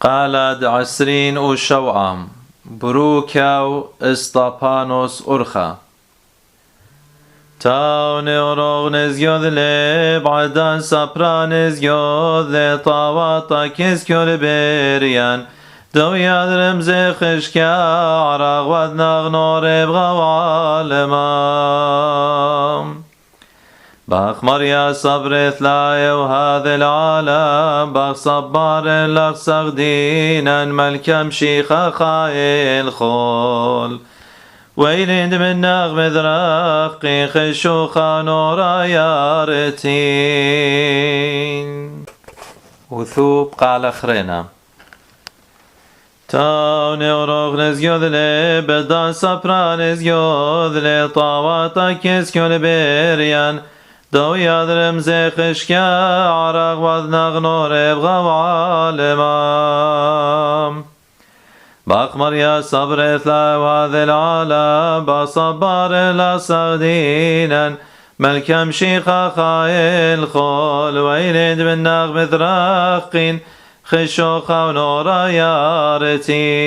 قالد 27 بروكاو استابانوس أرخا تاو نيوروغ نزيوذ لب عدان سابرا نزيوذ طاواتا كيسكيو لبريان دو يادرم زخشكا عراغ ودناغ نورب غوالمام باخ مريا صبرت لا وهذا العالم باخ صبار لك صغدينا ملكم شيخ خايل خول ويلند من نغم ذرقي خشوخا نورا يارتين وثوب قال خرينا تاو نيوروغ نزيوذ لي بدان سابرا نزيوذ لي طاواتا كيسكيو لبريان دو يادرم زخشكا عراغ وذناغ نورب غوالمام باق مريا صبرت لا وهذا العالم بصبار لا صغدينا ملكم شيخا خايل خول ويلد من نغم ذراقين خشوخا ونورا يارتين